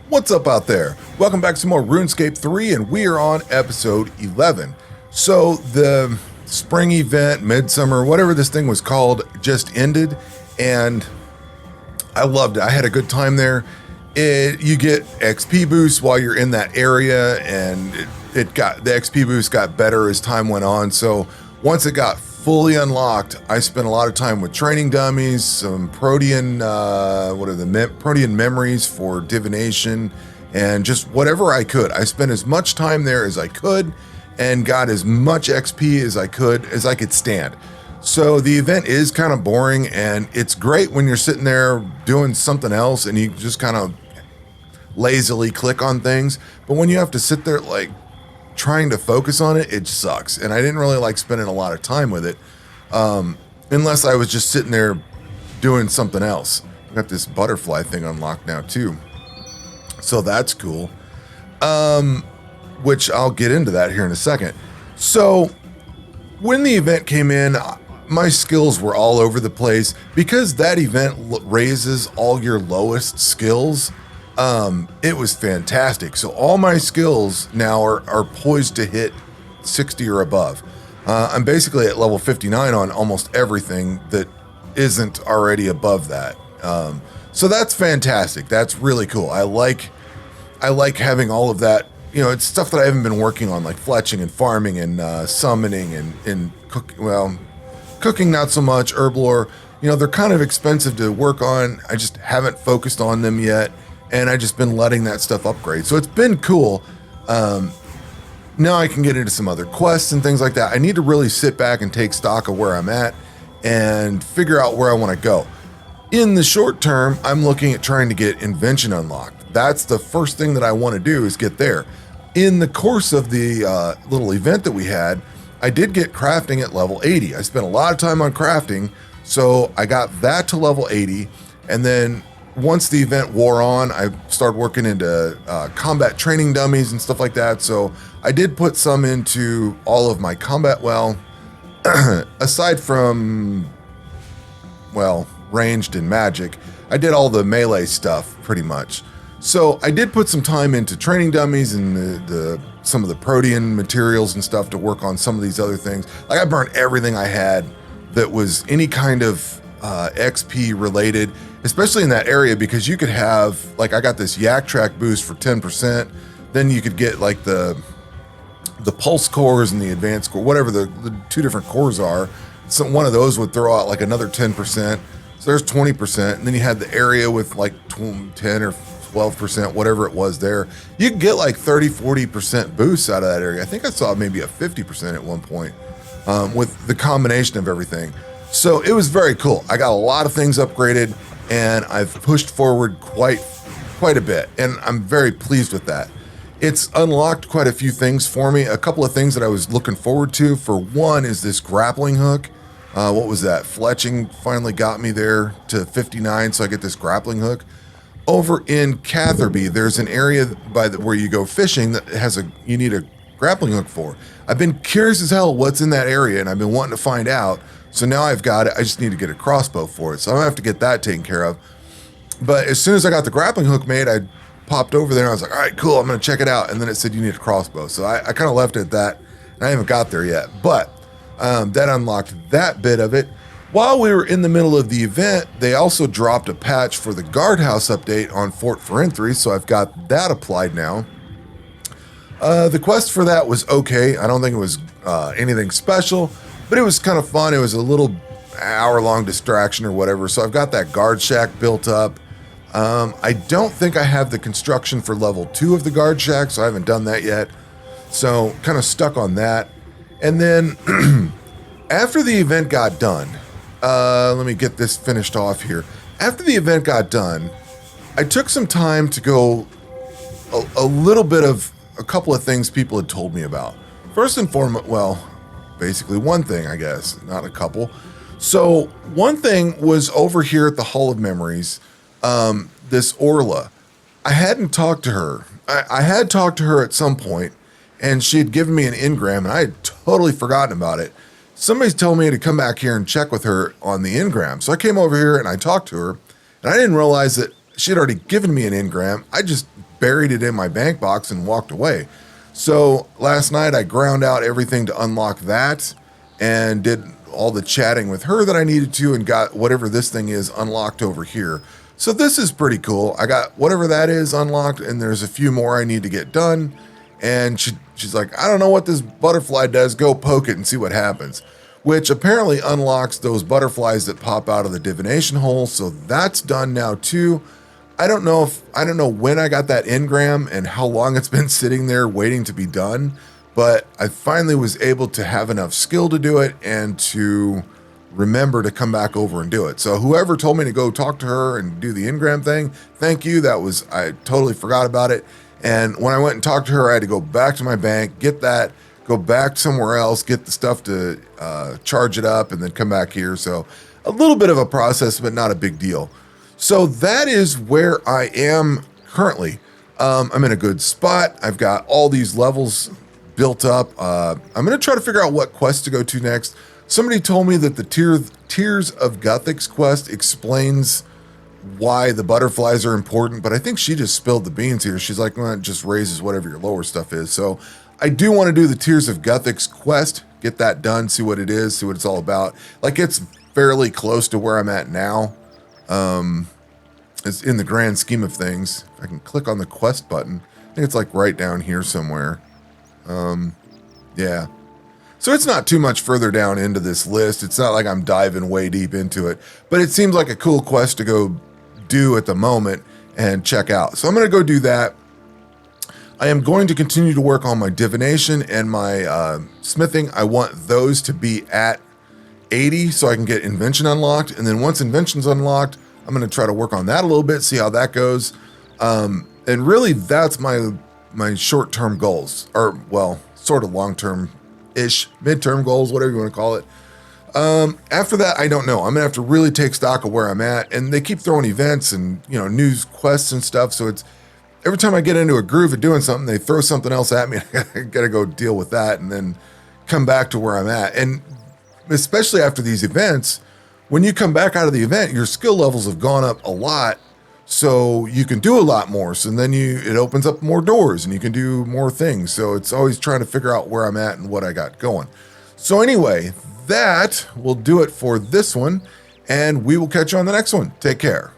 What's up out there? Welcome back to some more Runescape 3, and we are on episode 11. So the spring event, midsummer, whatever this thing was called, just ended, and I loved it. I had a good time there. You get XP boosts while you're in that area, and the XP boost got better as time went on. So once it got fully unlocked, I spent a lot of time with training dummies, some Protean, Protean memories for divination, and just whatever I could. I spent as much time there as I could and got as much XP as I could stand. So the event is kind of boring, and it's great when you're sitting there doing something else and you just kind of lazily click on things. But when you have to sit there like trying to focus on it, it sucks. And I didn't really like spending a lot of time with it, unless I was just sitting there doing something else. I got this butterfly thing unlocked now too, so that's cool. Which I'll get into that here in a second. So when the event came in, my skills were all over the place because that event raises all your lowest skills. It was fantastic. So all my skills now are poised to hit 60 or above. I'm basically at level 59 on almost everything that isn't already above that. So that's fantastic. That's really cool. I like having all of that. You know, it's stuff that I haven't been working on, like fletching and farming and summoning and cooking not so much. Herblore, you know, they're kind of expensive to work on. I just haven't focused on them yet. And I just been letting that stuff upgrade. So it's been cool. Now I can get into some other quests and things like that. I need to really sit back and take stock of where I'm at and figure out where I want to go. In the short term, I'm looking at trying to get invention unlocked. That's the first thing that I want to do, is get there. In the course of the little event that we had, I did get crafting at level 80. I spent a lot of time on crafting, so I got that to level 80, and then once the event wore on, I started working into combat training dummies and stuff like that. So I did put some into all of my combat, aside from, ranged and magic, I did all the melee stuff pretty much. So I did put some time into training dummies and some of the Protean materials and stuff to work on some of these other things. Like I burned everything I had that was any kind of XP related, especially in that area, because you could have, like, I got this yak track boost for 10%. Then you could get like the pulse cores and the advanced core, whatever the two different cores are. So one of those would throw out like another 10%. So there's 20%. And then you had the area with like 10 or 12%, whatever it was there. You could get like 30-40% boosts out of that area. I think I saw maybe a 50% at one point, with the combination of everything. So it was very cool. I got a lot of things upgraded, and I've pushed forward quite a bit, and I'm very pleased with that. It's unlocked quite a few things for me. A couple of things that I was looking forward to. For one is this grappling hook. What was that? Fletching finally got me there to 59, so I get this grappling hook. Over in Catherby, there's an area where you go fishing that has you need a grappling hook for. I've been curious as hell what's in that area, and I've been wanting to find out. So now I've got it. I just need to get a crossbow for it. So I'm gonna have to get that taken care of. But as soon as I got the grappling hook made, I popped over there and I was like, all right, cool, I'm gonna check it out. And then it said you need a crossbow. So I kind of left it at that, and I haven't got there yet. But that unlocked that bit of it. While we were in the middle of the event, they also dropped a patch for the guardhouse update on Fort Ferenthry, so I've got that applied now. The quest for that was okay. I don't think it was anything special, but it was kind of fun. It was a little hour-long distraction or whatever. So I've got that guard shack built up. I don't think I have the construction for level 2 of the guard shack, so I haven't done that yet. So kind of stuck on that. And then after the event got done, let me get this finished off here. After the event got done, I took some time to go a little bit of a couple of things people had told me about. First and foremost, basically one thing, I guess, not a couple. So one thing was over here at the Hall of Memories, this Orla. I hadn't talked to her. I had talked to her at some point, and she had given me an engram, and I had totally forgotten about it. Somebody's told me to come back here and check with her on the engram. So I came over here and I talked to her, and I didn't realize that she had already given me an engram. I just buried it in my bank box and walked away. So last night I ground out everything to unlock that and did all the chatting with her that I needed to and got whatever this thing is unlocked over here. So this is pretty cool. I got whatever that is unlocked, and there's a few more I need to get done. And she's like, I don't know what this butterfly does. Go poke it and see what happens. Which apparently unlocks those butterflies that pop out of the divination hole. So that's done now too. I don't know when I got that engram and how long it's been sitting there waiting to be done, but I finally was able to have enough skill to do it and to remember to come back over and do it. So whoever told me to go talk to her and do the engram thing, thank you. I totally forgot about it. And when I went and talked to her, I had to go back to my bank, get that, go back somewhere else, get the stuff to charge it up, and then come back here. So a little bit of a process, but not a big deal. So that is where I am currently. I'm in a good spot. I've got all these levels built up. I'm going to try to figure out what quest to go to next. Somebody told me that the Tears of Guthix quest explains why the butterflies are important, but I think she just spilled the beans here. She's like, well, it just raises whatever your lower stuff is. So I do want to do the Tears of Guthix quest, get that done, see what it is, see what it's all about. Like, it's fairly close to where I'm at now. It's in the grand scheme of things. I can click on the quest button. I think it's like right down here somewhere. Yeah. So it's not too much further down into this list. It's not like I'm diving way deep into it, but it seems like a cool quest to go do at the moment and check out. So I'm going to go do that. I am going to continue to work on my divination and my smithing. I want those to be at 80 so I can get invention unlocked. And then once invention's unlocked, I'm going to try to work on that a little bit, see how that goes. And really that's my short-term goals, or well, sort of long-term-ish, midterm goals, whatever you want to call it. After that, I don't know. I'm gonna have to really take stock of where I'm at, and they keep throwing events and new quests and stuff. So it's every time I get into a groove of doing something, they throw something else at me. I gotta go deal with that and then come back to where I'm at. And especially after these events, when you come back out of the event, your skill levels have gone up a lot, so you can do a lot more. So then it opens up more doors and you can do more things. So it's always trying to figure out where I'm at and what I got going. So anyway, that will do it for this one, and we will catch you on the next one. Take care.